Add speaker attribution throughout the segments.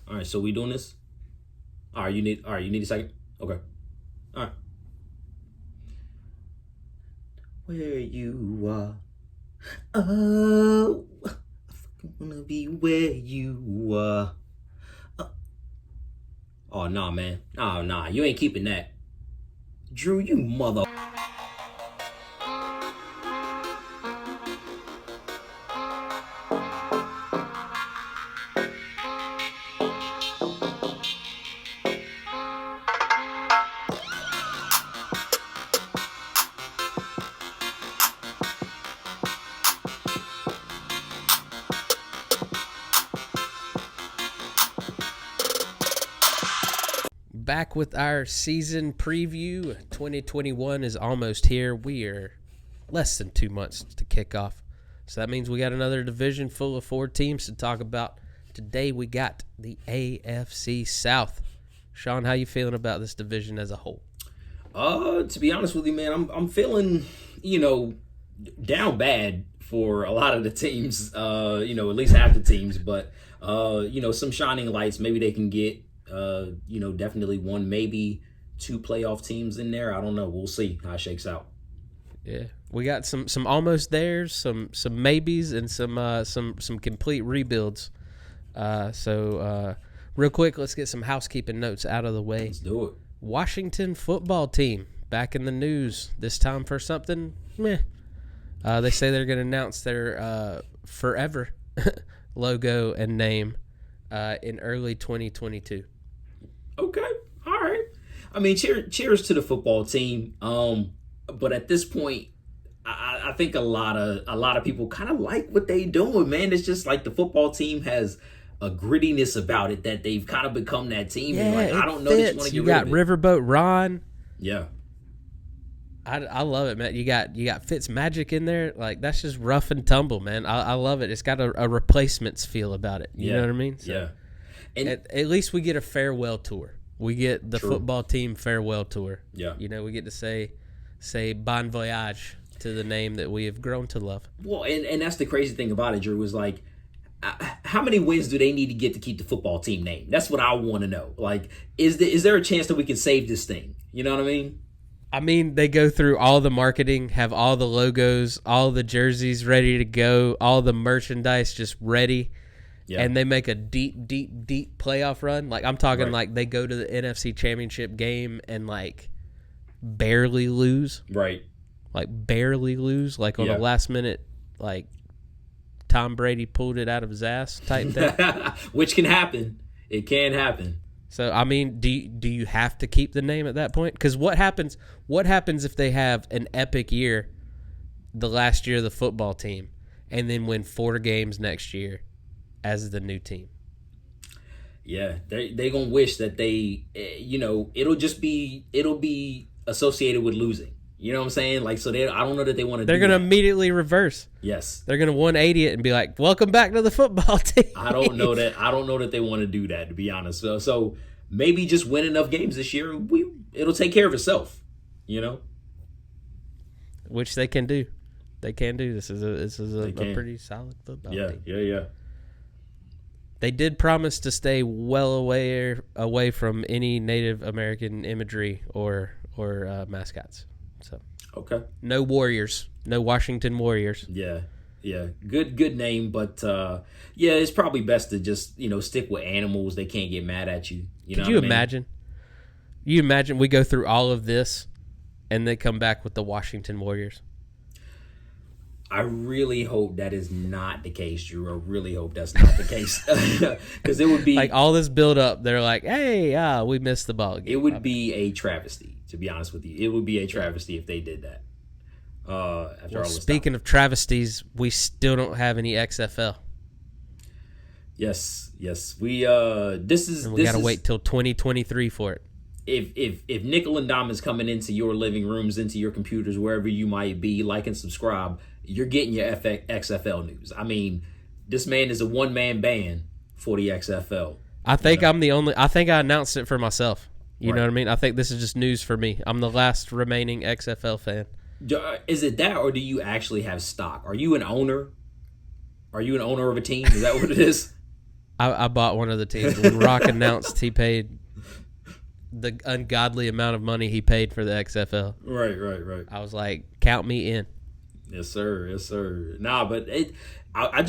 Speaker 1: All right, so we doing this? You need a second? Okay. All right. Where you are. Oh, I fucking wanna be where you are. Oh, nah, man. Nah, you ain't keeping that. Drew, you mother...
Speaker 2: Back with our season preview. 2021 is almost here. We are less than 2 months to kick off. So that means we got another division full of 4 teams to talk about. Today we got the AFC South. Shawn, how you feeling about this division as a whole?
Speaker 1: To be honest with you, man, I'm feeling, down bad for a lot of the teams, at least half the teams, but, some shining lights. Maybe they can get, definitely 1, maybe 2 playoff teams in there. I don't know. We'll see how it shakes out.
Speaker 2: Yeah, we got some almost theirs, some maybes, and some complete rebuilds. So real quick, let's get some housekeeping notes out of the way.
Speaker 1: Let's do it.
Speaker 2: Washington football team back in the news, this time for something meh. They say they're going to announce their forever logo and name in early 2022.
Speaker 1: Okay, all right. I mean, cheers to the football team. But at this point, I think a lot of people kind of like what they doing, man. It's just like the football team has a grittiness about it that they've kind of become that team.
Speaker 2: Yeah,
Speaker 1: and like I don't know
Speaker 2: fits.
Speaker 1: that you want to get
Speaker 2: you
Speaker 1: rid
Speaker 2: got
Speaker 1: of it.
Speaker 2: Riverboat Ron.
Speaker 1: Yeah.
Speaker 2: I love it, man. You got Fitz Magic in there. Like, that's just rough and tumble, man. I love it. It's got a replacements feel about it. You know what I mean? So
Speaker 1: yeah. And
Speaker 2: at least we get a farewell tour. We get the
Speaker 1: True.
Speaker 2: football team farewell tour.
Speaker 1: Yeah.
Speaker 2: We get to say bon voyage to the name that we have grown to love.
Speaker 1: Well, and that's the crazy thing about it, Drew, is like, how many wins do they need to get to keep the football team name? That's what I want to know. Like, is there a chance that we can save this thing? You know what I mean?
Speaker 2: I mean, they go through all the marketing, have all the logos, all the jerseys ready to go, all the merchandise just ready, and they make a deep, deep, deep playoff run. Like, I'm talking like they go to the NFC Championship game and, like, barely lose.
Speaker 1: Right.
Speaker 2: Like, barely lose. Like, on a last minute, like, Tom Brady pulled it out of his ass type thing.
Speaker 1: Which can happen. It can happen.
Speaker 2: So, I mean, do you have to keep the name at that point? Because what happens if they have an epic year the last year of the football team and then win 4 games next year as the new team?
Speaker 1: Yeah, they going to wish that they, it'll be associated with losing. You know what I'm saying? Like, so I don't know that they want to.
Speaker 2: They're going to immediately reverse.
Speaker 1: Yes.
Speaker 2: They're going to 180 it and be like, "Welcome back to the football team."
Speaker 1: I don't know that they want to do that, to be honest. So maybe just win enough games this year, it'll take care of itself.
Speaker 2: Which they can do. They can do. This is a pretty solid football team.
Speaker 1: Yeah.
Speaker 2: They did promise to stay well away from any Native American imagery or mascots. So
Speaker 1: okay,
Speaker 2: no Warriors, no Washington Warriors.
Speaker 1: Yeah, good name, but it's probably best to just stick with animals. They can't get mad at you.
Speaker 2: Could you imagine? You imagine we go through all of this, and they come back with the Washington Warriors.
Speaker 1: I really hope that is not the case, Drew. I really hope that's not the case, because it would be
Speaker 2: like all this build up. They're like, "Hey, we missed the ball game."
Speaker 1: It would be a travesty. To be honest with you, it would be a travesty if they did that.
Speaker 2: Speaking of travesties, we still don't have any XFL.
Speaker 1: Yes. We gotta
Speaker 2: wait till 2023 for it.
Speaker 1: If Nickel and Dime is coming into your living rooms, into your computers, wherever you might be, like and subscribe, you're getting your XFL news. I mean, this man is a one-man band for the XFL.
Speaker 2: I think I'm the only. I think I announced it for myself. You know what I mean? I think this is just news for me. I'm the last remaining XFL fan.
Speaker 1: Is it that, or do you actually have stock? Are you an owner? Are you an owner of a team? Is that what it is?
Speaker 2: I bought one of the teams. When Rock announced he paid the ungodly amount of money he paid for the XFL.
Speaker 1: Right.
Speaker 2: I was like, count me in.
Speaker 1: Yes, sir. Nah, but I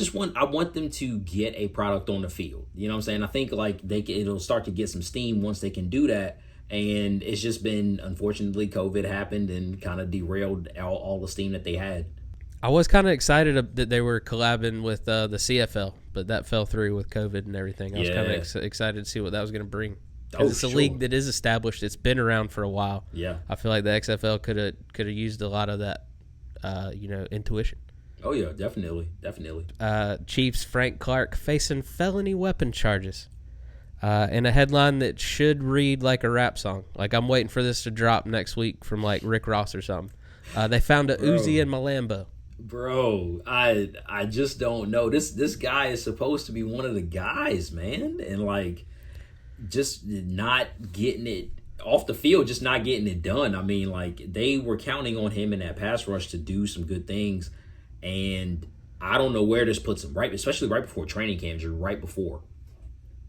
Speaker 1: want them to get a product on the field. You know what I'm saying? I think like it'll start to get some steam once they can do that. And it's just been, unfortunately, COVID happened and kind of derailed all the steam that they had.
Speaker 2: I was kind of excited that they were collabing with the CFL, but that fell through with COVID and everything. I was kind of excited to see what that was going to bring. It's a league that is established. It's been around for a while.
Speaker 1: Yeah,
Speaker 2: I feel like the XFL could have used a lot of that, intuition.
Speaker 1: Oh yeah, definitely.
Speaker 2: Chiefs Frank Clark facing felony weapon charges. In a headline that should read like a rap song. Like I'm waiting for this to drop next week from like Rick Ross or something. They found a Uzi in my Lambo.
Speaker 1: Bro, I just don't know. This guy is supposed to be one of the guys, man, and like just not getting it off the field, just not getting it done. I mean, like they were counting on him in that pass rush to do some good things, and I don't know where this puts him. Right, especially right before training camp, or right before.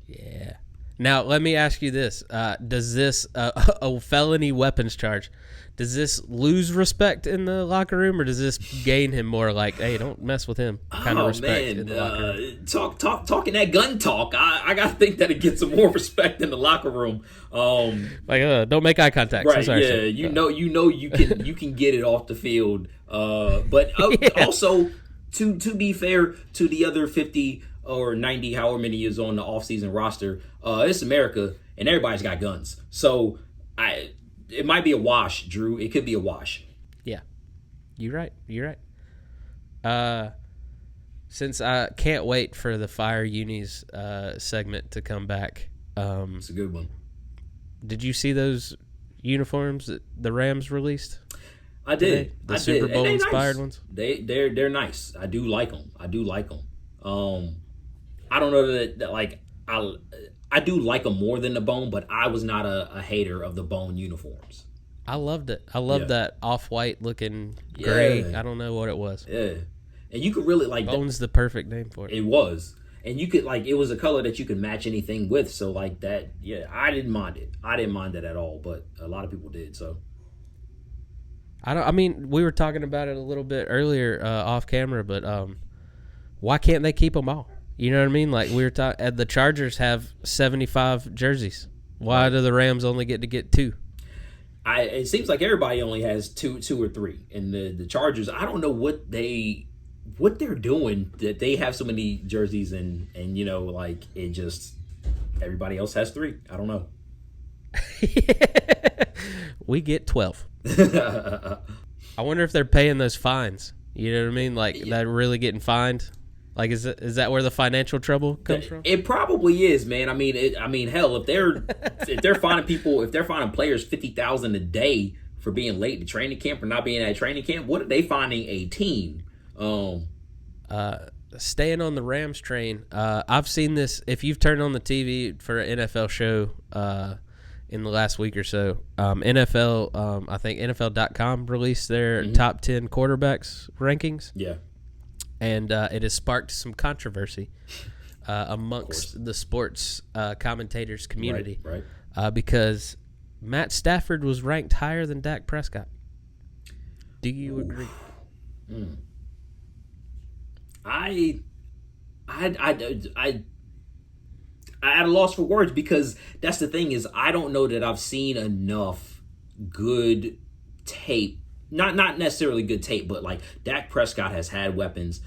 Speaker 2: Yeah. Now, let me ask you this. Does this, a felony weapons charge, does this lose respect in the locker room, or does this gain him more like, hey, don't mess with him kind of respect in the locker room?
Speaker 1: Talking that gun talk, I got to think that it gets some more respect in the locker room.
Speaker 2: Don't make eye contact.
Speaker 1: Right,
Speaker 2: sorry,
Speaker 1: yeah, you can get it off the field. But also, to be fair to the other 50 or 90, however many is on the offseason roster, it's America, and everybody's got guns. So it might be a wash, Drew. It could be a wash.
Speaker 2: Yeah, you're right. Since I can't wait for the Fire Unis segment to come back.
Speaker 1: It's a good one.
Speaker 2: Did you see those uniforms that the Rams released?
Speaker 1: I did.
Speaker 2: The Super Bowl inspired ones.
Speaker 1: They're nice. I do like them. I don't know that like I do like them more than the bone, but I was not a hater of the bone uniforms.
Speaker 2: I loved it. I loved that off-white looking gray. I don't know what it was.
Speaker 1: Yeah, and you could really like
Speaker 2: bone's the perfect name for it.
Speaker 1: It was, and you could like it was a color that you could match anything with. So like that, yeah, I didn't mind it. I didn't mind it at all, but a lot of people did. So.
Speaker 2: I mean, we were talking about it a little bit earlier off camera, but why can't they keep them all? You know what I mean? Like we were talking, the Chargers have 75 jerseys. Why do the Rams only get to get 2?
Speaker 1: It seems like everybody only has two or three, and the Chargers. I don't know what they're doing that they have so many jerseys, and like it just everybody else has 3. I don't know.
Speaker 2: We get 12. I wonder if they're paying those fines. You know what I mean? Like they're really getting fined. Like is that where the financial trouble comes from?
Speaker 1: It probably is, man. I mean, hell, if they're finding people, if they're finding players $50,000 a day for being late to training camp or not being at training camp, what are they finding a team?
Speaker 2: Staying on the Rams train, I've seen this. If you've turned on the TV for an NFL show in the last week or so, NFL, I think NFL.com released their top 10 quarterbacks rankings.
Speaker 1: Yeah.
Speaker 2: And it has sparked some controversy amongst the sports commentators community.
Speaker 1: Right.
Speaker 2: Because Matt Stafford was ranked higher than Dak Prescott. Do you agree?
Speaker 1: I at a loss for words, because that's the thing is I don't know that I've seen enough good tape. Not necessarily good tape, but like Dak Prescott has had weapons.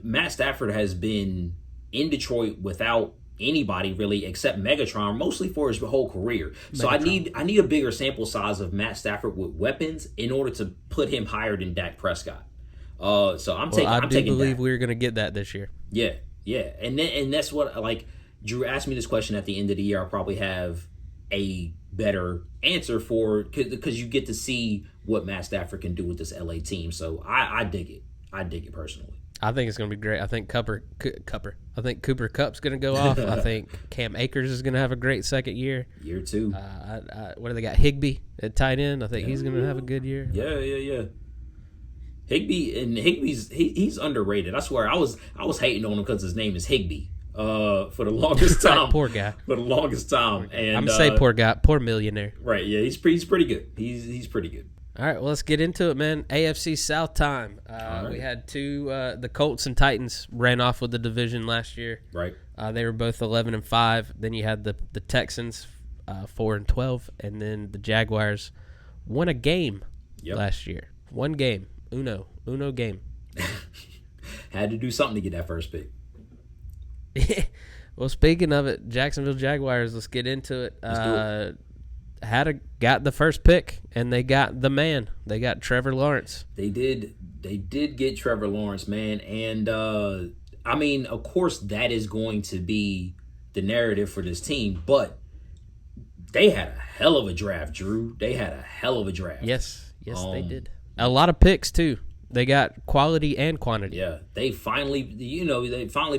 Speaker 1: Matt Stafford has been in Detroit without anybody really except Megatron, mostly for his whole career. So Megatron. I need a bigger sample size of Matt Stafford with weapons in order to put him higher than Dak Prescott. So I'm taking. I do
Speaker 2: believe we're going to get that this year.
Speaker 1: Yeah, and that's what like Drew asked me this question at the end of the year. I'll probably have a better answer for because you get to see what Matt Stafford can do with this LA team. So I dig it. I dig it personally. I
Speaker 2: think it's going to be great. I think Cooper Kupp's going to go off. I think Cam Akers is going to have a great second year.
Speaker 1: Year 2.
Speaker 2: What do they got? Higbee at tight end. I think he's going to have a good year.
Speaker 1: Yeah. Higbee's he's underrated. I swear I was hating on him because his name is Higbee. for the longest time.
Speaker 2: Poor guy.
Speaker 1: For the longest time. And
Speaker 2: I'm gonna say poor guy, poor millionaire.
Speaker 1: Right? Yeah, he's pretty good. He's pretty good.
Speaker 2: All right, well, let's get into it, man. AFC South time.
Speaker 1: Right.
Speaker 2: We had the Colts and Titans ran off with the division last year.
Speaker 1: Right.
Speaker 2: They were both 11-5. Then you had the Texans 4-12, and then the Jaguars won a game last year. One game, uno game.
Speaker 1: Had to do something to get that first pick.
Speaker 2: Well, speaking of it, Jacksonville Jaguars. Let's get into it.
Speaker 1: Let's do it.
Speaker 2: Got the first pick, and they got the man. They got Trevor Lawrence.
Speaker 1: They did get Trevor Lawrence, man. And, I mean, of course, that is going to be the narrative for this team. But they had a hell of a draft, Drew. They had a hell of a draft.
Speaker 2: Yes, they did. A lot of picks, too. They got quality and quantity.
Speaker 1: Yeah, they finally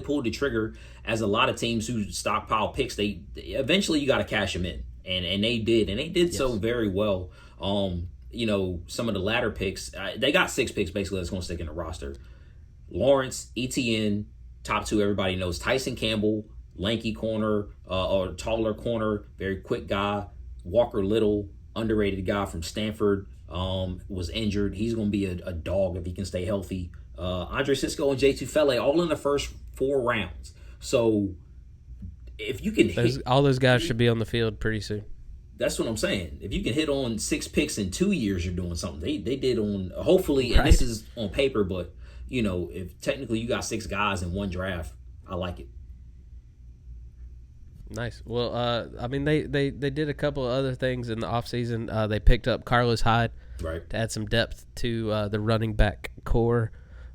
Speaker 1: pulled the trigger. As a lot of teams who stockpile picks, they eventually you got to cash them in. And they did so very well. Some of the latter picks, they got 6 picks basically that's going to stick in the roster. Lawrence, ETN, top 2 everybody knows. Tyson Campbell, lanky corner, or taller corner, very quick guy. Walker Little, underrated guy from Stanford, was injured. He's going to be a dog if he can stay healthy. Andre Cisco and J2 Fele, all in the first 4 rounds. So if you can
Speaker 2: all those guys should be on the field pretty soon.
Speaker 1: That's what I'm saying. If you can hit on 6 picks in 2 years, you're doing something. They did on, hopefully, and this is on paper, but, if technically you got 6 guys in one draft, I like it.
Speaker 2: Nice. Well, I mean, they did a couple of other things in the offseason. They picked up Carlos Hyde to add some depth to the running back core.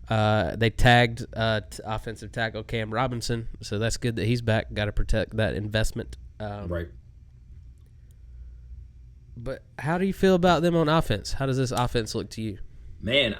Speaker 2: They tagged offensive tackle Cam Robinson, so that's good that he's back. Got to protect that investment.
Speaker 1: Right.
Speaker 2: But how do you feel about them on offense? How does this offense look to you?
Speaker 1: Man,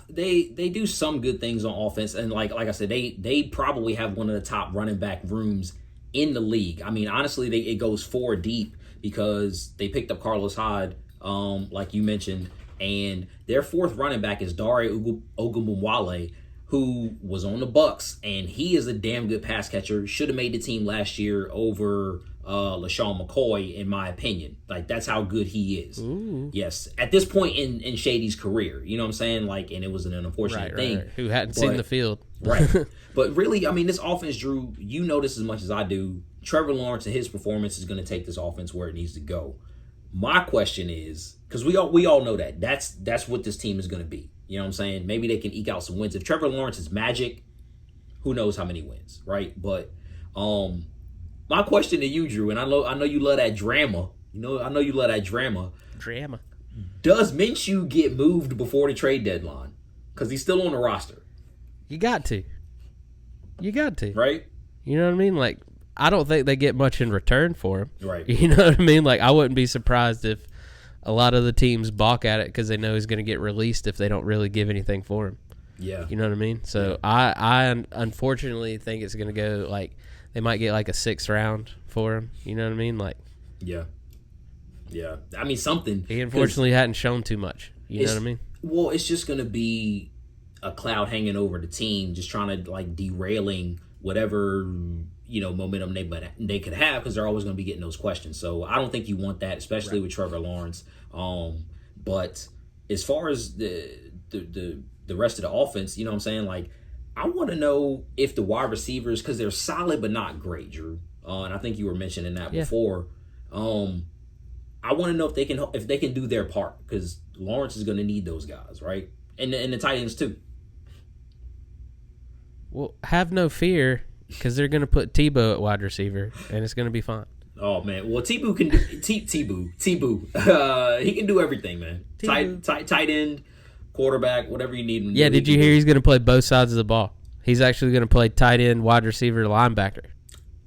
Speaker 1: they do some good things on offense, and like I said, they probably have one of the top running back rooms in the league. I mean, honestly, it goes 4 deep because they picked up Carlos Hyde, like you mentioned, and their 4th running back is Dare Ogunbowale, who was on the Bucks, and he is a damn good pass catcher. Should have made the team last year over LaShawn McCoy, in my opinion. Like, that's how good he is. Ooh. Yes. At this point in Shady's career, you know what I'm saying? Like, and it was an unfortunate thing. Right.
Speaker 2: Who hadn't seen the field.
Speaker 1: Right. But really, I mean, this offense, Drew, you know this as much as I do. Trevor Lawrence and his performance is going to take this offense where it needs to go. My question is, because we all know that's what this team is going to be. You know what I'm saying? Maybe they can eke out some wins. If Trevor Lawrence is magic, who knows how many wins, right? But my question to you, Drew, and I know you love that drama. I know you love that drama.
Speaker 2: Drama.
Speaker 1: Does Minshew get moved before the trade deadline? Because he's still on the roster.
Speaker 2: You got to.
Speaker 1: Right?
Speaker 2: You know what I mean? Like, I don't think they get much in return for him.
Speaker 1: Right.
Speaker 2: You know what I mean? Like, I wouldn't be surprised if a lot of the teams balk at it because they know he's going to get released if they don't really give anything for him.
Speaker 1: Yeah.
Speaker 2: You know what I mean? So yeah. I unfortunately think it's going to go, like, they might get like a 6th round for him. You know what I mean? Like,
Speaker 1: yeah. I mean, something.
Speaker 2: He unfortunately hadn't shown too much. You know what I mean?
Speaker 1: Well, it's just going to be a cloud hanging over the team, just trying to, like, derailing whatever, momentum they could have, because they're always going to be getting those questions. So I don't think you want that, especially with Trevor Lawrence. But as far as the rest of the offense, you know what I'm saying? Like, I want to know if the wide receivers, because they're solid but not great, Drew. And I think you were mentioning that before. I want to know if they can do their part, because Lawrence is going to need those guys, right? And the Titans too.
Speaker 2: Well, have no fear, because they're going to put Tebow at wide receiver, and it's going to be fine.
Speaker 1: Oh man, well Tebow can do Tebow. He can do everything, man. Tight end, quarterback, whatever you need.
Speaker 2: Yeah, did you hear he's going to play both sides of the ball? He's actually going to play tight end, wide receiver, linebacker.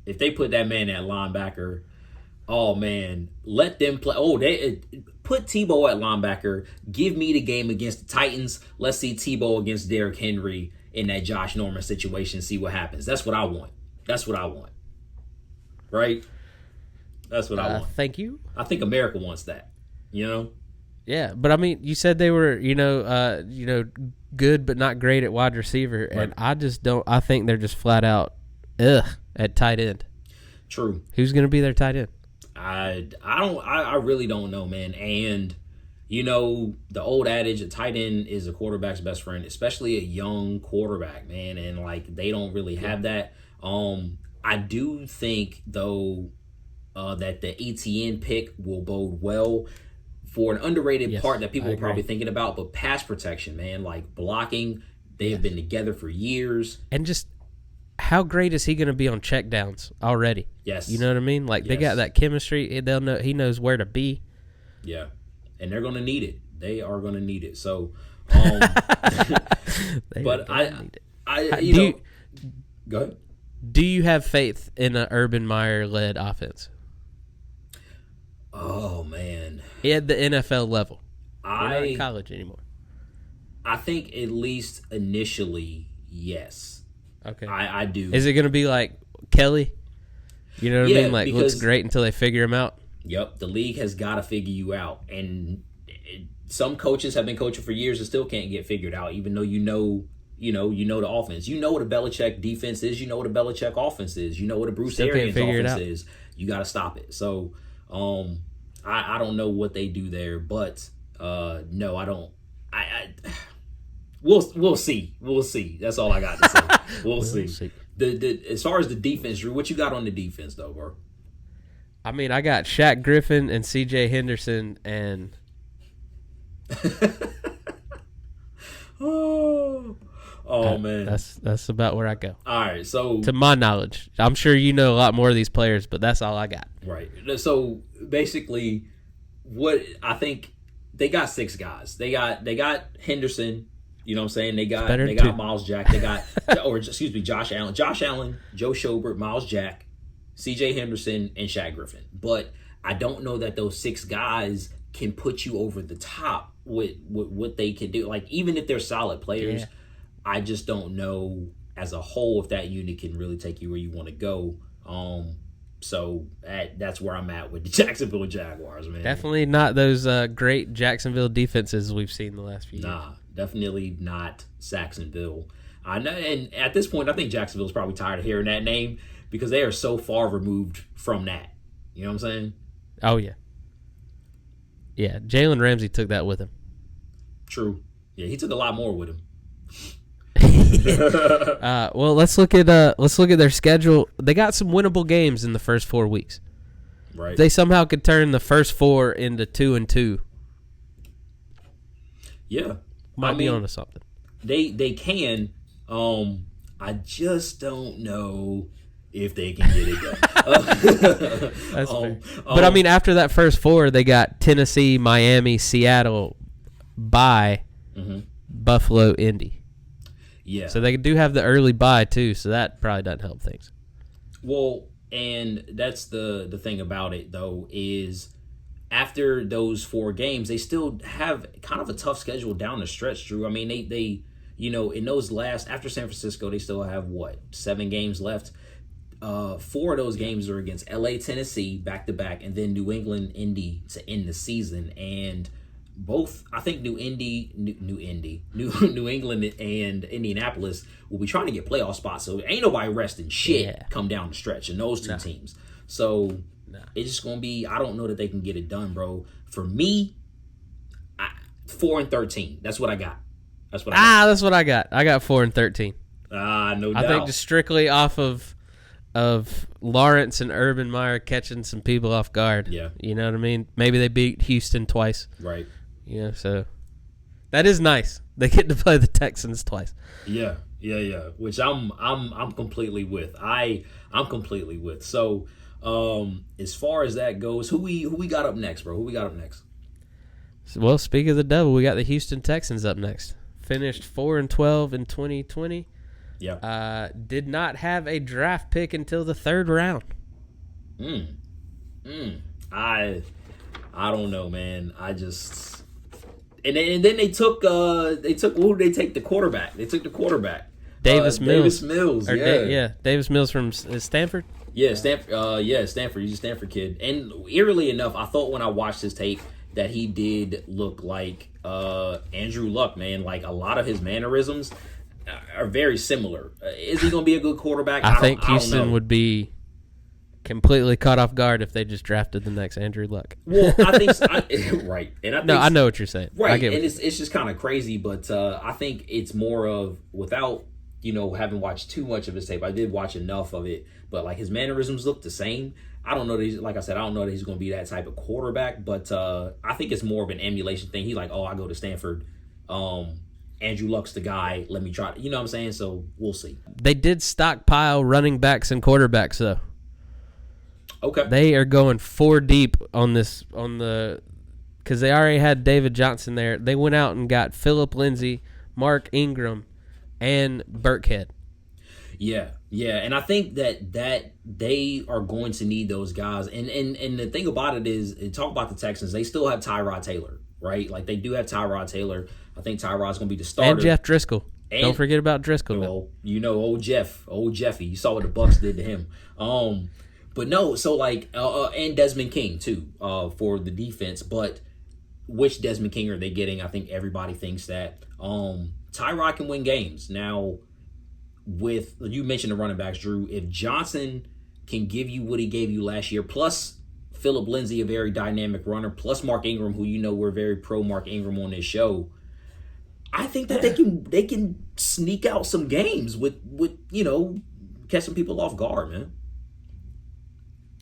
Speaker 1: If they put that man at linebacker, oh man, let them play. Oh, they put Tebow at linebacker. Give me the game against the Titans. Let's see Tebow against Derrick Henry in that Josh Norman situation. See what happens. That's what I want. Right? That's what I want.
Speaker 2: Thank you.
Speaker 1: I think America wants that.
Speaker 2: Yeah, but I mean, you said they were, good but not great at wide receiver, and I just don't. I think they're just flat out at tight end.
Speaker 1: True.
Speaker 2: Who's going to be their tight end?
Speaker 1: I really don't know, man. And you know, the old adage, a tight end is a quarterback's best friend, especially a young quarterback, man. And like they don't really have that. I do think though that the ETN pick will bode well for an underrated part that people are probably thinking about, but pass protection, man, like blocking. They have been together for years.
Speaker 2: And just how great is he going to be on checkdowns already?
Speaker 1: Yes.
Speaker 2: You know what I mean? Like they got that chemistry. They'll know he knows where to be.
Speaker 1: Yeah. And they're going to need it. They are going to need it. So, but go ahead.
Speaker 2: Do you have faith in an Urban Meyer-led offense?
Speaker 1: Oh, man.
Speaker 2: At the NFL level. We're not in college anymore.
Speaker 1: I think at least initially, yes.
Speaker 2: Okay.
Speaker 1: I do.
Speaker 2: Is it going to be like Kelly? You know what I mean? Like, looks great until they figure him out?
Speaker 1: Yep. The league has got to figure you out. And some coaches have been coaching for years and still can't get figured out, even though you know the offense. You know what a Belichick defense is. You know what a Belichick offense is. You know what a Bruce Arians offense is. You got to stop it. So, I don't know what they do there, but no, I don't. We'll see. We'll see. That's all I got to say. We'll see. As far as the defense, Drew, what you got on the defense though, bro?
Speaker 2: I mean, I got Shaq Griffin and C.J. Henderson and. Man, that's about where I go.
Speaker 1: All right, so
Speaker 2: to my knowledge, I'm sure you know a lot more of these players, but that's all I got.
Speaker 1: Right. So basically, what I think they got 6 guys. They got Henderson. You know what I'm saying? They got Miles Jack. They got Josh Allen. Josh Allen, Joe Schobert, Miles Jack, C.J. Henderson, and Shaq Griffin. But I don't know that those 6 guys can put you over the top with what they can do. Like, even if they're solid players, I just don't know as a whole if that unit can really take you where you want to go. So that's where I'm at with the Jacksonville Jaguars, man.
Speaker 2: Definitely not those great Jacksonville defenses we've seen the last few years.
Speaker 1: Nah, definitely not Saxonville. I know, and at this point, I think Jacksonville's probably tired of hearing that name because they are so far removed from that. You know what I'm saying?
Speaker 2: Oh, yeah. Yeah, Jalen Ramsey took that with him.
Speaker 1: True. Yeah, he took a lot more with him.
Speaker 2: Well, let's look at their schedule. They got some winnable games in the first 4 weeks.
Speaker 1: Right.
Speaker 2: They somehow could turn the first 4 into 2-2.
Speaker 1: Yeah,
Speaker 2: might be onto something.
Speaker 1: They can. I just don't know if they can get it done.
Speaker 2: That's fair. But I mean, after that first 4, they got Tennessee, Miami, Seattle, bye, Buffalo, Indy.
Speaker 1: Yeah.
Speaker 2: So they do have the early bye too, so that probably doesn't help things.
Speaker 1: Well, and that's the thing about it though is after those 4 games, they still have kind of a tough schedule down the stretch, Drew. I mean, they in those after San Francisco, they still have 7 games left. 4 of those games are against LA, Tennessee, back to back, and then New England, Indy to end the season. And both, I think New England and Indianapolis will be trying to get playoff spots. So ain't nobody resting shit come down the stretch in those 2 teams. So it's just gonna be. I don't know that they can get it done, bro. For me, 4-13. That's what I got. That's what I got.
Speaker 2: I got 4-13.
Speaker 1: No doubt.
Speaker 2: I think just strictly off of Lawrence and Urban Meyer catching some people off guard.
Speaker 1: Yeah.
Speaker 2: You know what I mean? Maybe they beat Houston twice.
Speaker 1: Right.
Speaker 2: Yeah, so that is nice. They get to play the Texans twice.
Speaker 1: Yeah. Which I'm completely with. I'm completely with. So, as far as that goes, who we got up next, bro? Who we got up next?
Speaker 2: Well, speak of the devil, we got the Houston Texans up next. Finished 4-12 in 2020.
Speaker 1: Yeah.
Speaker 2: Did not have a draft pick until the 3rd round.
Speaker 1: I don't know, man. I just and then they took who did they take the quarterback? They took the quarterback.
Speaker 2: Davis Mills.
Speaker 1: Davis
Speaker 2: Mills from Stanford.
Speaker 1: Yeah, Stanford. Stanford. He's a Stanford kid. And eerily enough, I thought when I watched his tape that he did look like Andrew Luck, man. Like a lot of his mannerisms. are very similar. Is he going to be a good quarterback?
Speaker 2: I think Houston would be completely caught off guard if they just drafted the next Andrew Luck.
Speaker 1: Well, I think right, and I think,
Speaker 2: I know what you're saying.
Speaker 1: Right,
Speaker 2: I get
Speaker 1: and it's just kind of crazy, but I think it's more of without having watched too much of his tape. I did watch enough of it, but like his mannerisms look the same. I don't know that I don't know that he's going to be that type of quarterback, but I think it's more of an emulation thing. He's like, oh, I go to Stanford. Andrew Luck's the guy. Let me try. You know what I'm saying? So we'll see.
Speaker 2: They did stockpile running backs and quarterbacks, though.
Speaker 1: Okay.
Speaker 2: They are going 4 deep because they already had David Johnson there. They went out and got Phillip Lindsay, Mark Ingram, and Burkhead.
Speaker 1: Yeah, and I think that they are going to need those guys. And the thing about it is, talk about the Texans, they still have Tyrod Taylor, right? Like, they do have Tyrod Taylor. I think Tyrod's going to be the starter.
Speaker 2: And Jeff Driscoll. Don't forget about Driscoll.
Speaker 1: Well, old Jeffy. You saw what the Bucks did to him. But no, so like, and Desmond King too, for the defense. But which Desmond King are they getting? I think everybody thinks that Tyrod can win games. Now, with you mentioned the running backs, Drew. If Johnson can give you what he gave you last year, plus Phillip Lindsay, a very dynamic runner, plus Mark Ingram, who we're very pro Mark Ingram on this show, I think that they can sneak out some games with catching people off guard, man.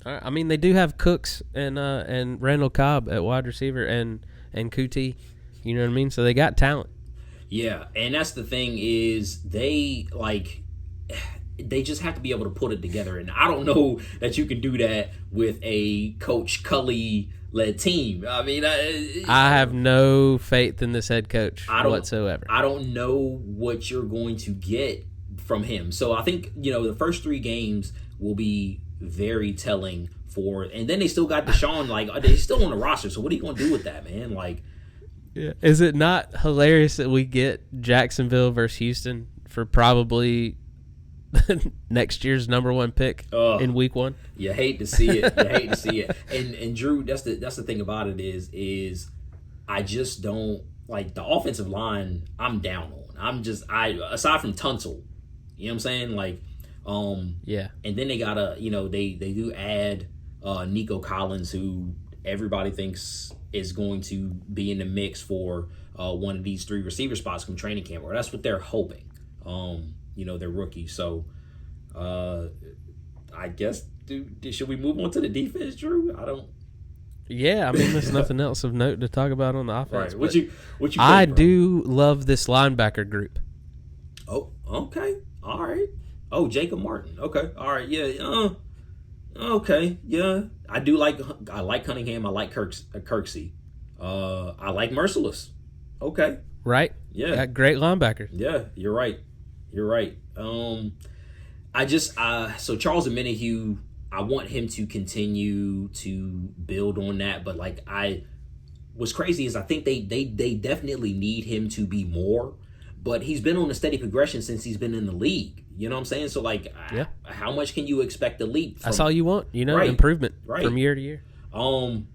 Speaker 2: I mean, they do have Cooks and Randall Cobb at wide receiver and Kuti. You know what I mean? So they got talent.
Speaker 1: Yeah, and that's the thing is they just have to be able to put it together. And I don't know that you can do that with a Coach Cully-led team. I mean,
Speaker 2: I have no faith in this head coach whatsoever.
Speaker 1: I don't know what you're going to get from him. So I think, the first 3 games will be very telling for, and then they still got Shawn, like they're still on the roster. So what are you going to do with that, man? Like,
Speaker 2: yeah. Is it not hilarious that we get Jacksonville versus Houston for probably next year's number 1 pick in week 1?
Speaker 1: You hate to see it. And Drew, that's the thing about it is I just don't like the offensive line. I'm down on. Aside from Tunsil, you know what I'm saying? Like,
Speaker 2: yeah.
Speaker 1: And then they gotta, they do add Nico Collins, who everybody thinks is going to be in the mix for one of these 3 receiver spots from training camp, or that's what they're hoping. They're rookies. So I guess, should we move on to the defense, Drew?
Speaker 2: Yeah, I mean, there's nothing else of note to talk about on the offense.
Speaker 1: Right. What you think,
Speaker 2: I do love this linebacker group.
Speaker 1: Oh, okay. All right. Oh, Jacob Martin. Okay. All right. Yeah. Okay. Yeah. I like Cunningham. I like Kirksey. I like Merciless. Okay.
Speaker 2: Right.
Speaker 1: Yeah.
Speaker 2: Got great linebackers.
Speaker 1: Yeah. You're right. So Charles Omenihu, I want him to continue to build on that, but what's crazy is I think they definitely need him to be more, but he's been on a steady progression since he's been in the league. You know what I'm saying? So, how much can you expect to leap?
Speaker 2: That's all you want,
Speaker 1: right,
Speaker 2: improvement from year to year.
Speaker 1: And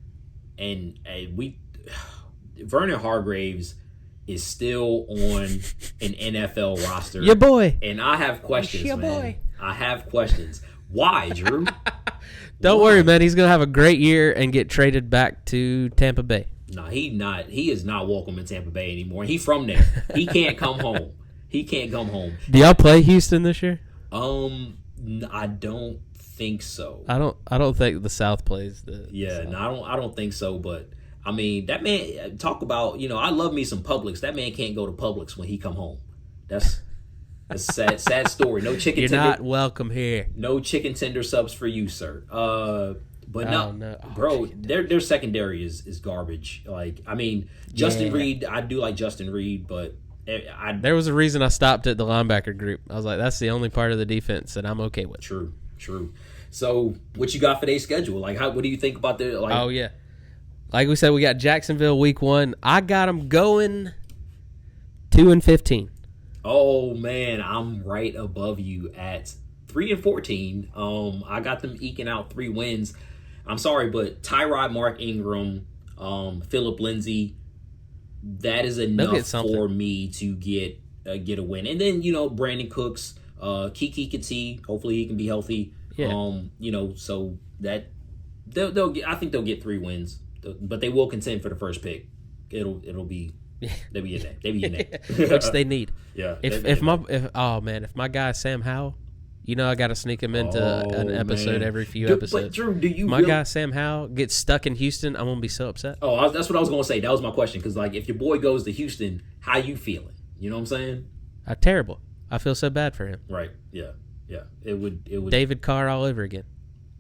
Speaker 1: Vernon Hargraves is still on an NFL roster.
Speaker 2: Your boy.
Speaker 1: And I have questions,
Speaker 2: your
Speaker 1: man.
Speaker 2: Boy.
Speaker 1: I have questions. Why, Drew?
Speaker 2: Don't worry, man. He's going to have a great year and get traded back to Tampa Bay.
Speaker 1: No, he is not welcome in Tampa Bay anymore. He's from there. He can't come home. Do
Speaker 2: y'all play Houston this year?
Speaker 1: I don't think so.
Speaker 2: I don't think the South plays the.
Speaker 1: Yeah,
Speaker 2: South.
Speaker 1: no, I don't think so. But I mean, that man, talk about, I love me some Publix. That man can't go to Publix when he come home. That's a sad story. No chicken.
Speaker 2: You're not welcome here.
Speaker 1: No chicken tender subs for you, sir. But bro, their secondary is garbage. Like, I mean, Justin Reed, I do like Justin Reed, but
Speaker 2: there was a reason I stopped at the linebacker group. I was like, that's the only part of the defense that I'm okay with.
Speaker 1: True. So, what you got for their schedule? Like, what do you think about their? Like,
Speaker 2: oh yeah, like we said, we got Jacksonville week 1. I got them going 2-15.
Speaker 1: Oh man, I'm right above you at 3-14. I got them eking out 3 wins. I'm sorry, but Tyrod, Mark Ingram, Phillip Lindsay, that is enough for me to get get a win. And then Brandon Cooks, Kiki Kati, hopefully he can be healthy.
Speaker 2: Yeah.
Speaker 1: So that I think they'll get 3 wins, but they will contend for the first pick. They'll be in there.
Speaker 2: Which they need.
Speaker 1: Yeah.
Speaker 2: If my guy Sam Howell, I got to sneak him into an episode every few episodes. But
Speaker 1: Drew,
Speaker 2: guy Sam Howell gets stuck in Houston, I'm gonna be so upset.
Speaker 1: Oh, that's what I was gonna say. That was my question, because if your boy goes to Houston, how you feeling? You know what I'm saying?
Speaker 2: Terrible. I feel so bad for him.
Speaker 1: Right. Yeah. It would.
Speaker 2: David Carr all over again.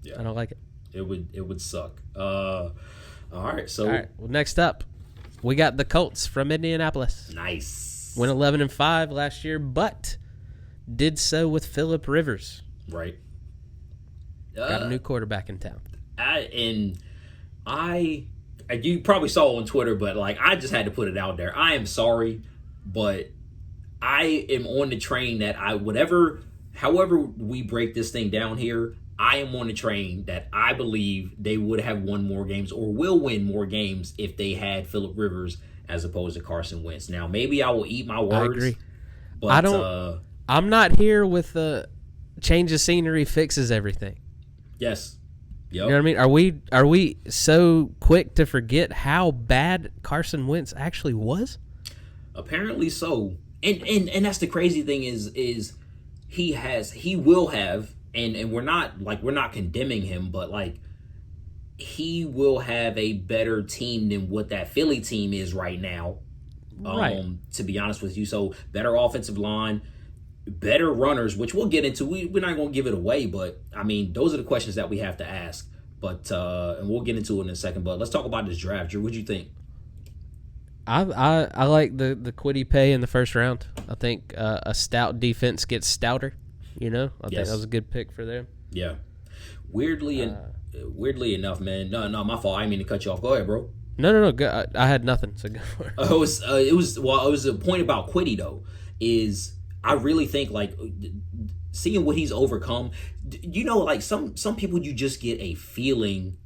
Speaker 1: Yeah.
Speaker 2: I don't like it.
Speaker 1: It would suck. All right. So.
Speaker 2: All right. Well, next up, we got the Colts from Indianapolis.
Speaker 1: Nice.
Speaker 2: Went 11-5 last year, but did so with Phillip Rivers.
Speaker 1: Right.
Speaker 2: Got a new quarterback in town.
Speaker 1: You probably saw on Twitter, but I just had to put it out there. I am sorry, but I am on the train that however we break this thing down here, I am on the train that I believe they would have won more games or will win more games if they had Phillip Rivers as opposed to Carson Wentz. Now, maybe I will eat my words.
Speaker 2: I agree.
Speaker 1: But
Speaker 2: I'm not here with the change of scenery fixes everything.
Speaker 1: Yes. Yep.
Speaker 2: You know what I mean? Are we so quick to forget how bad Carson Wentz actually was?
Speaker 1: Apparently so. And that's the crazy thing is he will have, and we're not condemning him, but he will have a better team than what that Philly team is right now.
Speaker 2: Right.
Speaker 1: To be honest with you. So better offensive line, better runners, which we'll get into. We're not going to give it away, but I mean, those are the questions that we have to ask. But and we'll get into it in a second. But let's talk about this draft. Drew, what'd you think?
Speaker 2: I like the Kwity Paye in the first round. I think a stout defense gets stouter. I think that was a good pick for them.
Speaker 1: Yeah. Weirdly weirdly enough, man. No, my fault. I didn't mean to cut you off. Go ahead, bro.
Speaker 2: No. Go, I had nothing, so go for it.
Speaker 1: It was a point about Kwity though. Is I really think seeing what he's overcome. Some people you just get a feeling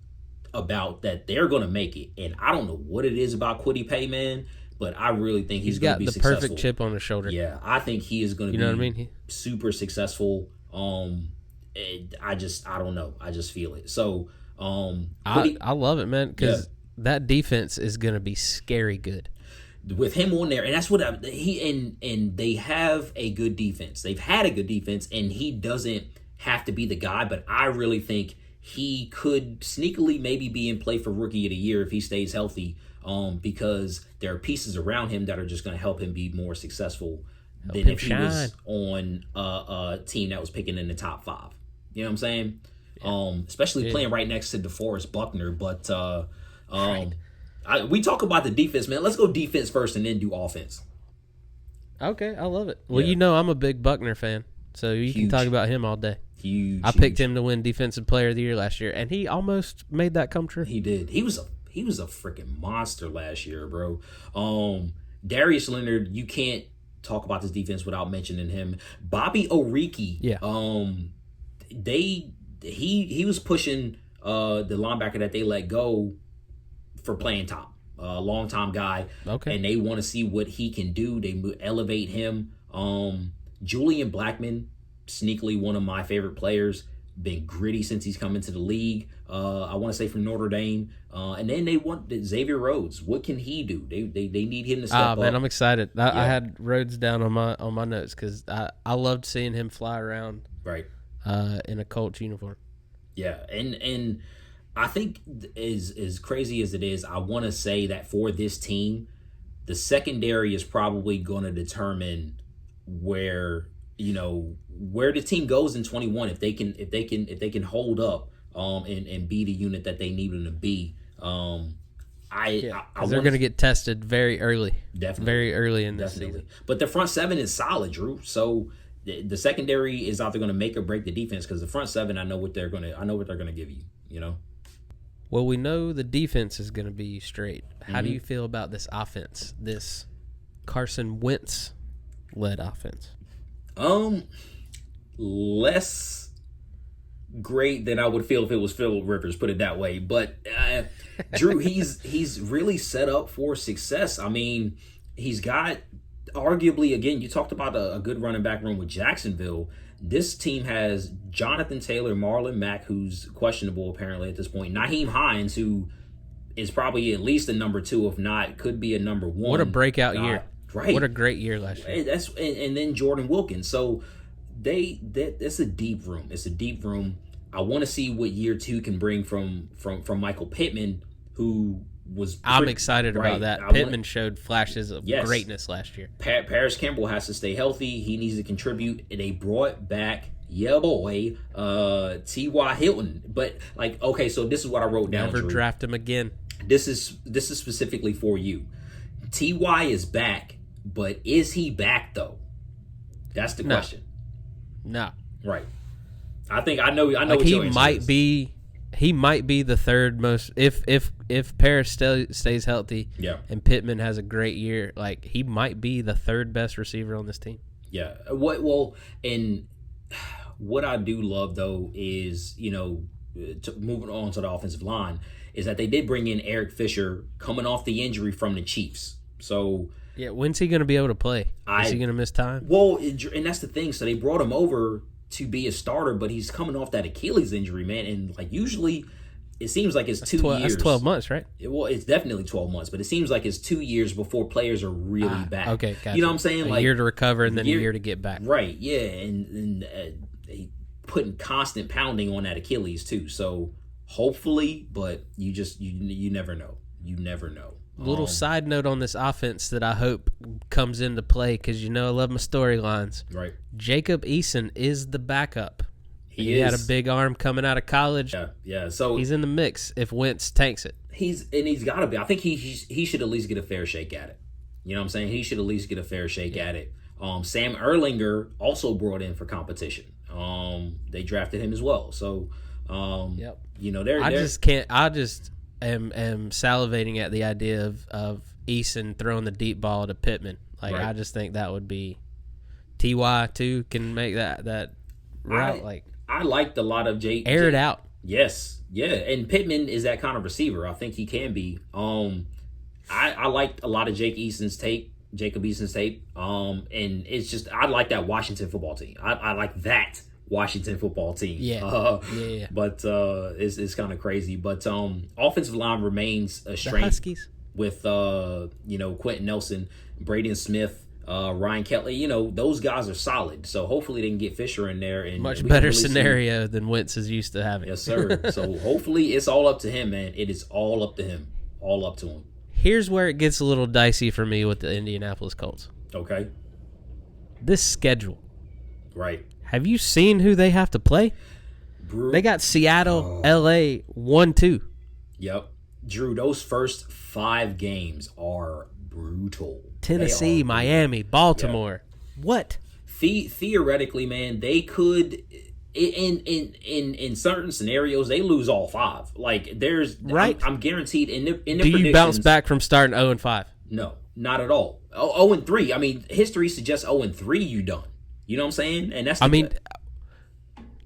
Speaker 1: about that they're gonna make it, and I don't know what it is about Kwity Paye, man. But I really think he's going to be successful.
Speaker 2: Got the perfect chip on his shoulder.
Speaker 1: Yeah, I think he is going to be
Speaker 2: what I mean?
Speaker 1: Super successful. I don't know. I just feel it. So,
Speaker 2: I love it, man, because that defense is going to be scary good.
Speaker 1: With him on there, and that's what and they have a good defense. They've had a good defense, and he doesn't have to be the guy, but I really think he could sneakily maybe be in play for Rookie of the Year if he stays healthy. Because there are pieces around him that are just going to help him be more successful than if he was on a team that was picking in the top 5. You know what I'm saying? Yeah. Especially playing right next to DeForest Buckner. But we talk about the defense, man. Let's go defense first and then do offense.
Speaker 2: Okay, I love it. Well, I'm a big Buckner fan, so you can talk about him all day.
Speaker 1: Huge.
Speaker 2: I picked him to win Defensive Player of the Year last year, and he almost made that come true.
Speaker 1: He did. He was a freaking monster last year, bro. Darius Leonard, you can't talk about this defense without mentioning him. Bobby Oriki, he was pushing the linebacker that they let go for playing top. Long-time guy.
Speaker 2: Okay.
Speaker 1: And they want to see what he can do. They elevate him. Julian Blackman, sneakily one of my favorite players. Been gritty since he's come into the league. I want to say from Notre Dame. And then they want Xavier Rhodes. What can he do? They need him to step up.
Speaker 2: Man, I'm excited. I had Rhodes down on my notes because I loved seeing him fly around in a Colts uniform.
Speaker 1: Yeah, and I think as crazy as it is, I want to say that for this team, the secondary is probably going to determine where the team goes in 21 if they can hold up and be the unit that they need them to be.
Speaker 2: They're going to get tested very early.
Speaker 1: Definitely.
Speaker 2: Very early in the season.
Speaker 1: But the front seven is solid, Drew. So the secondary is either going to make or break the defense because the front seven, I know what they're going to give you,
Speaker 2: Well, we know the defense is going to be straight. How do you feel about this offense, this Carson Wentz led offense?
Speaker 1: Less great than I would feel if it was Phillip Rivers, put it that way. But Drew, he's really set up for success. I mean, he's got arguably, again, you talked about a good running back room with Jacksonville. This team has Jonathan Taylor, Marlon Mack, who's questionable apparently at this point, Nyheim Hines, who is probably at least a number 2, if not, could be a number 1.
Speaker 2: What a breakout year.
Speaker 1: Right.
Speaker 2: What a great year last year.
Speaker 1: And then Jordan Wilkins. So that's a deep room. It's a deep room. I want to see what year 2 can bring from Michael Pittman, who was.
Speaker 2: I'm excited about that. Pittman showed flashes of greatness last year.
Speaker 1: Paris Campbell has to stay healthy. He needs to contribute. And they brought back, boy, T.Y. Hilton. But okay, so this is what I wrote down.
Speaker 2: Never draft him again.
Speaker 1: This is specifically for you. T.Y. is back, but is he back though? That's the question.
Speaker 2: No.
Speaker 1: Right. I know what
Speaker 2: he
Speaker 1: your answer
Speaker 2: might
Speaker 1: is.
Speaker 2: be. He might be the third most if Paris stays healthy.
Speaker 1: Yeah.
Speaker 2: And Pittman has a great year. He might be the third best receiver on this team.
Speaker 1: Yeah. What I do love though is moving on to the offensive line is that they did bring in Eric Fisher coming off the injury from the Chiefs. So
Speaker 2: yeah, when's he going to be able to play? Is he going to miss time?
Speaker 1: Well, and that's the thing. So they brought him over to be a starter, but he's coming off that Achilles injury, man. And usually, it seems like it's 2 years.
Speaker 2: That's 12 months, right?
Speaker 1: It's definitely 12 months, but it seans like it's 2 years before players are really back.
Speaker 2: Okay, gotcha.
Speaker 1: You know what I'm saying?
Speaker 2: A year to recover and then a year to get back.
Speaker 1: Right. Yeah, and they putting constant pounding on that Achilles too. So hopefully, but you never know. You never know.
Speaker 2: Little side note on this offense that I hope comes into play because I love my storylines.
Speaker 1: Right.
Speaker 2: Jacob Eason is the backup. He
Speaker 1: is.
Speaker 2: had a big arm coming out of college.
Speaker 1: Yeah. So
Speaker 2: he's in the mix if Wentz tanks it.
Speaker 1: He's got to be. I think he should at least get a fair shake at it. You know what I'm saying? He should at least get a fair shake at it. Sam Erlinger also brought in for competition. They drafted him as well. So,
Speaker 2: yep.
Speaker 1: I
Speaker 2: just am salivating at the idea of Eason throwing the deep ball to Pittman.
Speaker 1: Right.
Speaker 2: I just think that would be Ty too can make that route.
Speaker 1: I liked a lot of Jake.
Speaker 2: Air it out.
Speaker 1: Yes, yeah, and Pittman is that kind of receiver. I think he can be. I liked a lot of Jacob Eason's tape. And it's just I like that Washington football team. I like that Washington football team.
Speaker 2: Yeah.
Speaker 1: But it's kind of crazy. But offensive line remains a strength.
Speaker 2: The Huskies
Speaker 1: With Quentin Nelson, Braden Smith, Ryan Kelly. Those guys are solid. So hopefully they can get Fisher in there. And
Speaker 2: much better scenario than Wentz is used to having.
Speaker 1: Yes, sir. So hopefully it's all up to him, man. It is all up to him. All up to him.
Speaker 2: Here's where it gets a little dicey for me with the Indianapolis Colts.
Speaker 1: Okay.
Speaker 2: This schedule.
Speaker 1: Right.
Speaker 2: Have you seen who they have to play? They got Seattle, LA, 1-2.
Speaker 1: Yep. Drew, those first 5 games are brutal.
Speaker 2: Tennessee, Miami, Baltimore. Yep. What?
Speaker 1: Theoretically, man, they could in certain scenarios they lose all 5. There's
Speaker 2: right.
Speaker 1: I'm guaranteed in the
Speaker 2: Do you bounce back from starting 0-5?
Speaker 1: No, not at all. 0-3. I mean, history suggests 0-3 you done. You know what I'm saying? And that's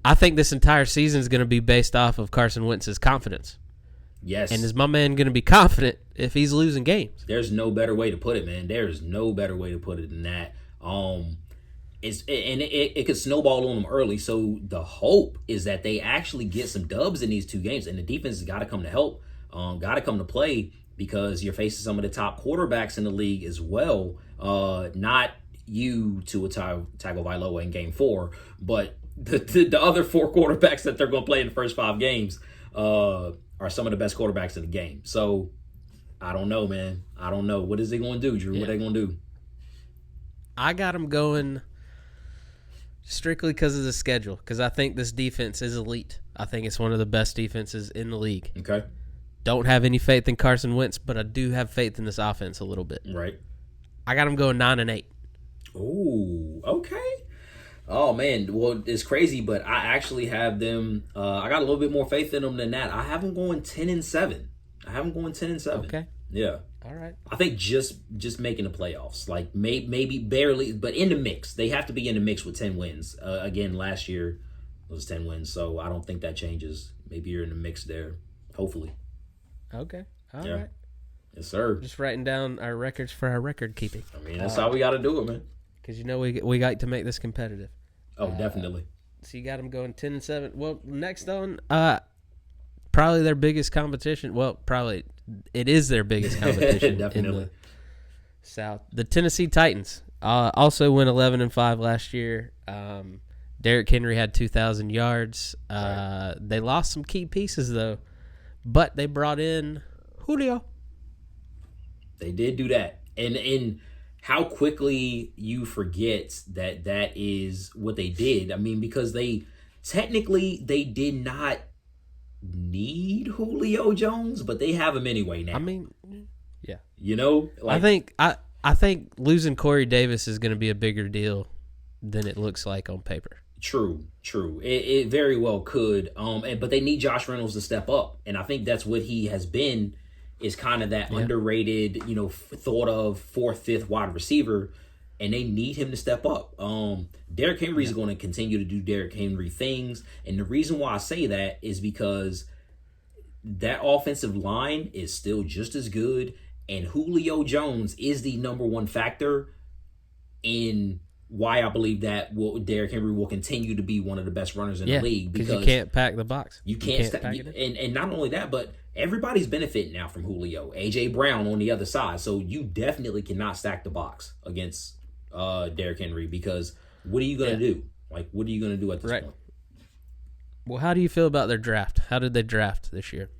Speaker 2: I think this entire season is going to be based off of Carson Wentz's confidence.
Speaker 1: Yes.
Speaker 2: And is my man going to be confident if he's losing games?
Speaker 1: There's no better way to put it, man. There's no better way to put it than that. It could snowball on them early. So the hope is that they actually get some dubs in these 2 games, and the defense has got to come to help, got to come to play because you're facing some of the top quarterbacks in the league as well. Not you to a Tagovailoa in Game 4, but the other 4 quarterbacks that they're going to play in the first 5 games are some of the best quarterbacks in the game. So I don't know, man. I don't know. What is they going to do, Drew? Yeah. What are they going to do?
Speaker 2: I got them going strictly because of the schedule, because I think this defense is elite. I think it's one of the best defenses in the league.
Speaker 1: Okay.
Speaker 2: Don't have any faith in Carson Wentz, but I do have faith in this offense a little bit.
Speaker 1: Right.
Speaker 2: I got them going 9-8.
Speaker 1: Ooh, okay. Oh, man. Well, it's crazy, but I actually have them. I got a little bit more faith in them than that. I have them going 10-7.
Speaker 2: Okay.
Speaker 1: Yeah.
Speaker 2: All right.
Speaker 1: I think just making the playoffs, maybe barely, but in the mix. They have to be in the mix with 10 wins. Again, last year was 10 wins, so I don't think that changes. Maybe you're in the mix there. Hopefully.
Speaker 2: Okay. All right.
Speaker 1: Yes, sir.
Speaker 2: Just writing down our records for our record keeping.
Speaker 1: I mean, that's how we got to do it, man.
Speaker 2: Because we got to make this competitive.
Speaker 1: Oh, definitely.
Speaker 2: So you got them going 10-7. Well, next on, probably their biggest competition. Well, probably it is their biggest competition
Speaker 1: Definitely.
Speaker 2: in the South. The Tennessee Titans also went 11-5 last year. Derrick Henry had 2,000 yards.
Speaker 1: Right.
Speaker 2: They lost some key pieces though, but they brought in Julio.
Speaker 1: They did do that, and how quickly you forget that is what they did. I mean, because they did not need Julio Jones, but they have him anyway now.
Speaker 2: I mean, yeah.
Speaker 1: You know, like,
Speaker 2: I think losing Corey Davis is going to be a bigger deal than it looks like on paper.
Speaker 1: True. It very well could. But they need Josh Reynolds to step up, and I think that's what he has been. Is kind of that underrated, thought of fourth, fifth wide receiver, and they need him to step up. Derrick Henry is going to continue to do Derrick Henry things, and the reason why I say that is because that offensive line is still just as good, and Julio Jones is the number one factor in why I believe that Derrick Henry will continue to be one of the best runners in the league.
Speaker 2: Because you can't pack the box.
Speaker 1: You can't pack it in. And not only that, but everybody's benefiting now from Julio. A.J. Brown on the other side. So you definitely cannot stack the box against Derrick Henry, because what are you going to do? Like, what are you going to do at this point?
Speaker 2: Well, how do you feel about their draft? How did they draft this year?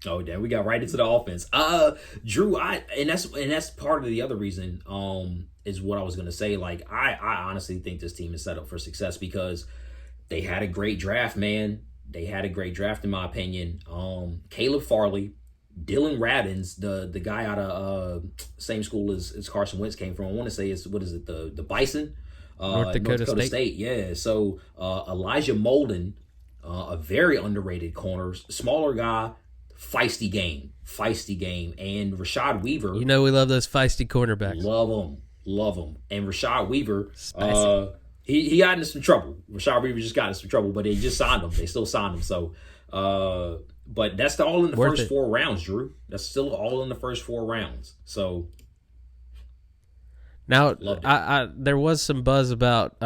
Speaker 1: Oh, damn, we got right into the offense. Drew, and that's part of the other reason, is what I was gonna say. Like, I honestly think this team is set up for success because they had a great draft, man. They had a great draft, in my opinion. Caleb Farley, Dylan Radins, the guy out of same school as Carson Wentz came from. I want to say the Bison,
Speaker 2: North Dakota
Speaker 1: State. Yeah. So Elijah Molden, a very underrated corner, smaller guy. Feisty game, and Rashad Weaver.
Speaker 2: We love those feisty cornerbacks.
Speaker 1: Love them. And Rashad Weaver, he got into some trouble. Rashad Weaver just got into some trouble, but they just signed him. They still signed him. So, but that's all in the first 4 rounds, Drew. That's still all in the first 4 rounds. So,
Speaker 2: now there was some buzz about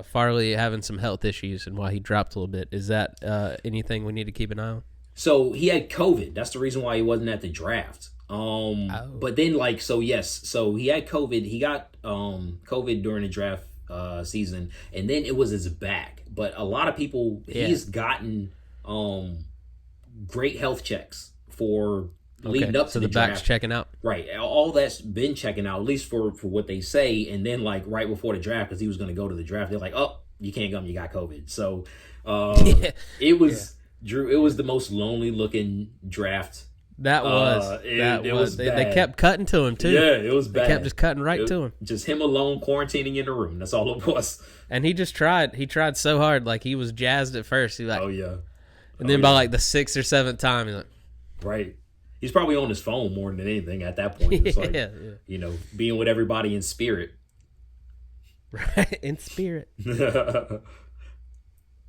Speaker 2: Farley having some health issues and why he dropped a little bit. Is that anything we need to keep an eye on?
Speaker 1: So he had COVID. That's the reason why he wasn't at the draft. But then so he had COVID. He got COVID during the draft season, and then it was his back. But a lot of people, he's gotten great health checks for leading up to the draft.
Speaker 2: Back's checking out.
Speaker 1: Right. All that's been checking out, at least for what they say. And then right before the draft, because he was going to go to the draft, they're like, oh, you can't come, you got COVID. So it was... Drew, it was the most lonely looking draft.
Speaker 2: That was.
Speaker 1: It was bad.
Speaker 2: They kept cutting to him too.
Speaker 1: Yeah, it was bad.
Speaker 2: They kept just cutting to him.
Speaker 1: Just him alone, quarantining in the room. That's all it was.
Speaker 2: And he just tried. He tried so hard. Like, he was jazzed at first. He
Speaker 1: oh yeah.
Speaker 2: And then by the 6th or 7th time, he's like,
Speaker 1: right. He's probably on his phone more than anything at that point. It's being with everybody in spirit.
Speaker 2: Right, in spirit.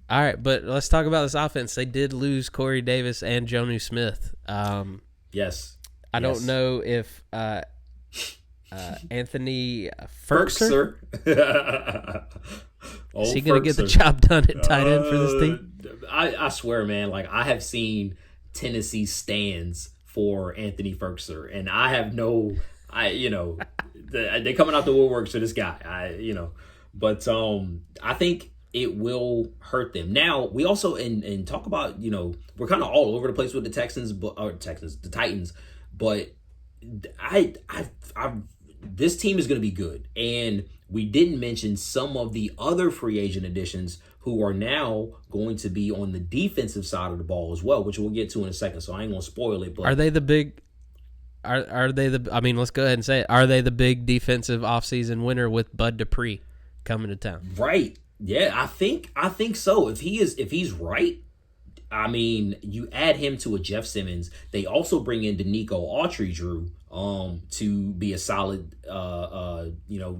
Speaker 2: All right, but let's talk about this offense. They did lose Corey Davis and Jonnu Smith.
Speaker 1: Yes.
Speaker 2: I don't know if Anthony Ferkser is he going to get the job done at tight end for this team?
Speaker 1: I swear, man, I have seen Tennessee stands for Anthony Ferkser, and I have they're coming out the woodworks for this guy. But I think it will hurt them. Now, we also and talk about, we're kind of all over the place with the the Titans, but this team is going to be good. And we didn't mention some of the other free agent additions who are now going to be on the defensive side of the ball as well, which we'll get to in a second. So I ain't going to spoil it. But
Speaker 2: are they the big? Are they the? I mean, let's go ahead and say it. Are they the big defensive offseason winner with Bud Dupree coming to town?
Speaker 1: Right. Yeah, I think so. If he's right, I mean, you add him to a Jeff Simmons. They also bring in Danico Autry, Drew, to be a solid,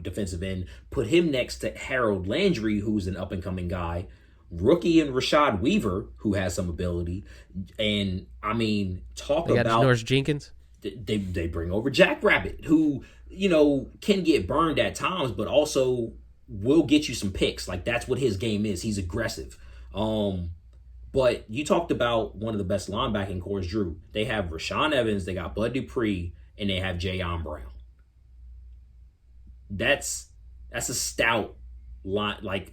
Speaker 1: defensive end. Put him next to Harold Landry, who's an up and coming guy. Rookie and Rashad Weaver, who has some ability. And I mean,
Speaker 2: they got Janoris Jenkins.
Speaker 1: they bring over Jackrabbit, who, can get burned at times, but also will get you some picks. Like, that's what his game is. He's aggressive. But you talked about one of the best linebacking cores, Drew. They have Rashaan Evans, they got Bud Dupree, and they have Jayon Brown. That's a stout linebacking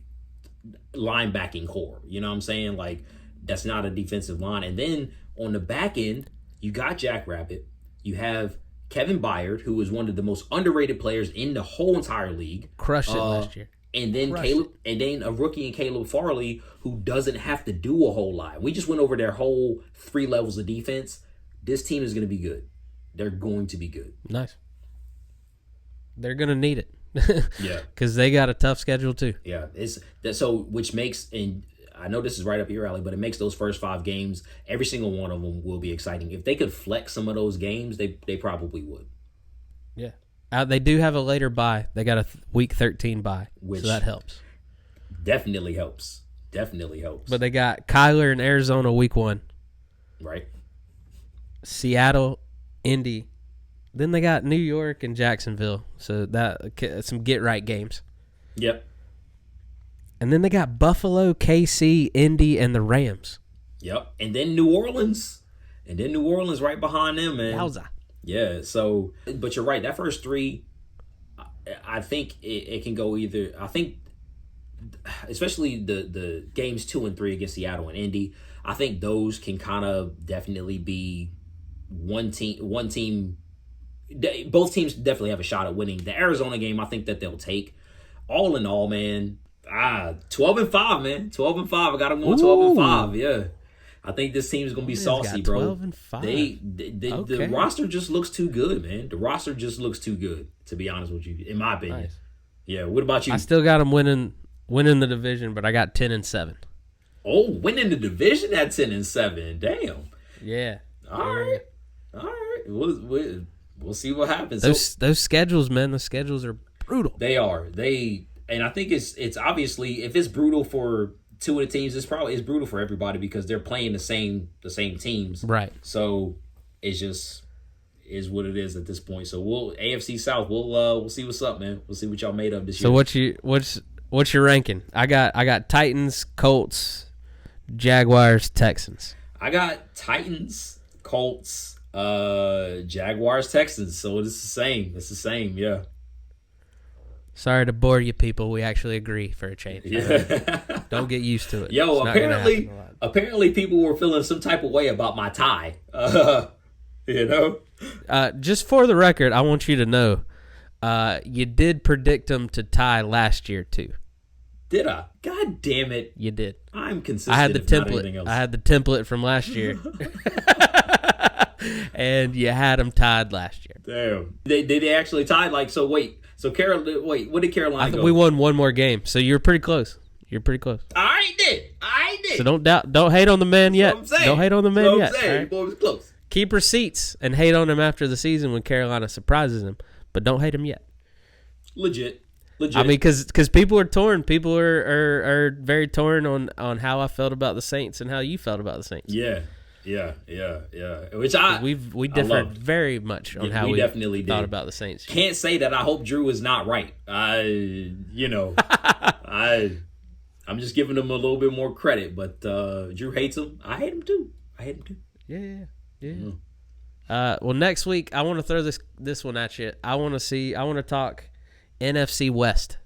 Speaker 1: core. You know what I'm saying? Like, that's not a defensive line. And then on the back end, you got Jackrabbit. You have Kevin Byard, who is one of the most underrated players in the whole entire league.
Speaker 2: Crushed it last year.
Speaker 1: And then a rookie in Caleb Farley, who doesn't have to do a whole lot. We just went over their whole 3 levels of defense. This team is going to be good. They're going to be good.
Speaker 2: Nice. They're going to need it.
Speaker 1: Yeah.
Speaker 2: Because they got a tough schedule too.
Speaker 1: Yeah. Which makes, and I know this is right up your alley, but it makes those first 5 games, every single one of them will be exciting. If they could flex some of those games, they probably would.
Speaker 2: Yeah. They do have a later bye. They got a week 13 bye, so that helps.
Speaker 1: Definitely helps.
Speaker 2: But they got Kyler in Arizona week 1.
Speaker 1: Right.
Speaker 2: Seattle, Indy. Then they got New York and Jacksonville. So that some get-right games.
Speaker 1: Yep.
Speaker 2: And then they got Buffalo, KC, Indy, and the Rams.
Speaker 1: Yep. And then New Orleans. Right behind them, man.
Speaker 2: Yowza.
Speaker 1: Yeah, so, but you're right. That first 3, I think it can go either. I think, especially the games 2 and 3 against Seattle and Indy, I think those can kind of definitely be one team. Both teams definitely have a shot at winning. The Arizona game, I think that they'll take. All in all, man, 12-5, man. 12-5. I got them going 12-5, yeah. I think this team is going to be saucy, bro.
Speaker 2: 12-5.
Speaker 1: The roster just looks too good, man. The roster just looks too good, to be honest with you, in my opinion.
Speaker 2: Nice.
Speaker 1: Yeah, what about you?
Speaker 2: I still got them winning the division, but I got 10-7.
Speaker 1: Oh, winning the division at 10-7. Damn.
Speaker 2: Yeah.
Speaker 1: All right. We'll see what happens.
Speaker 2: Those schedules, man, the schedules are brutal.
Speaker 1: They are. And I think it's obviously, if it's brutal for 2 of the teams, it's brutal for everybody because they're playing the same teams.
Speaker 2: Right.
Speaker 1: So it's just is what it is at this point. So AFC South, we'll see what's up, man. We'll see what y'all made of this year.
Speaker 2: So what's your ranking? I got Titans, Colts, Jaguars, Texans.
Speaker 1: I got Titans, Colts, Jaguars, Texans. So it's the same. It's the same, yeah.
Speaker 2: Sorry to bore you people. We actually agree for a change.
Speaker 1: Yeah.
Speaker 2: Don't get used to it.
Speaker 1: Yo, apparently people were feeling some type of way about my tie.
Speaker 2: Just for the record, I want you to know, you did predict them to tie last year too.
Speaker 1: Did I? God damn it!
Speaker 2: You did.
Speaker 1: I'm consistent.
Speaker 2: I had the template. I had the template from last year, and you had them tied last year.
Speaker 1: Damn. They actually tied? So wait. So what did Carolina go?
Speaker 2: We won one more game, so you're pretty close.
Speaker 1: I did.
Speaker 2: So don't hate on the man yet. Don't hate on the man yet.
Speaker 1: Right? Boy, it was close.
Speaker 2: Keep receipts and hate on him after the season when Carolina surprises him, but don't hate him yet.
Speaker 1: Legit.
Speaker 2: I mean, because people are torn. People are very torn on how I felt about the Saints and how you felt about the Saints.
Speaker 1: Yeah. Which
Speaker 2: we differed very much on how we
Speaker 1: definitely
Speaker 2: thought
Speaker 1: did.
Speaker 2: About the Saints.
Speaker 1: Can't say that I hope Drew is not right. I'm just giving him a little bit more credit, but Drew hates him. I hate him too.
Speaker 2: Yeah. Well, next week I want to throw this one at you. I want to talk NFC West.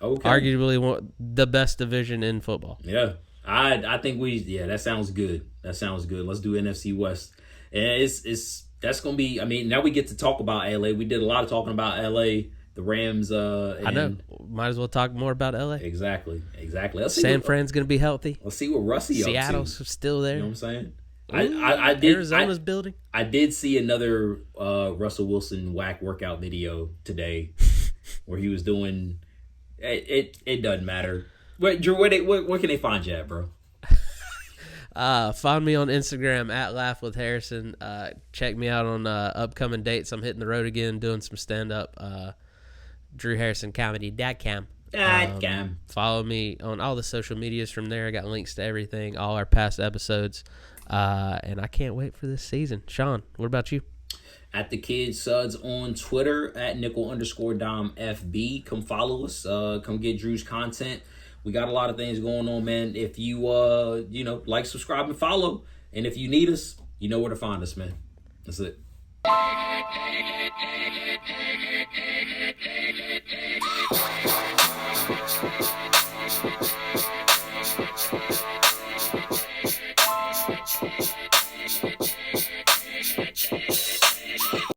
Speaker 1: Okay.
Speaker 2: Arguably the best division in football.
Speaker 1: Yeah. I think that sounds good. Let's do NFC West. And that's going to be, I mean, now we get to talk about LA. We did a lot of talking about LA, the Rams.
Speaker 2: I know. Might as well talk more about LA.
Speaker 1: Exactly.
Speaker 2: San Fran's going to be healthy.
Speaker 1: Let's see what Russie up to.
Speaker 2: Seattle's still there.
Speaker 1: You know what I'm saying?
Speaker 2: Arizona's building.
Speaker 1: I did see another Russell Wilson whack workout video today where he was doing it doesn't matter. Wait, Drew, where can they find you at, bro?
Speaker 2: Find me on Instagram at LaughWithHarrison. Check me out on upcoming dates. I'm hitting the road again, doing some stand-up. DrewHarrisonComedy.com. Follow me on all the social medias from there. I got links to everything, all our past episodes. And I can't wait for this season. Shawn, what about you?
Speaker 1: At the Kid Suds on Twitter, at nickel_dom FB. Come follow us. Come get Drew's content. We got a lot of things going on, man. If you like, subscribe, and follow. And if you need us, you know where to find us, man. That's it.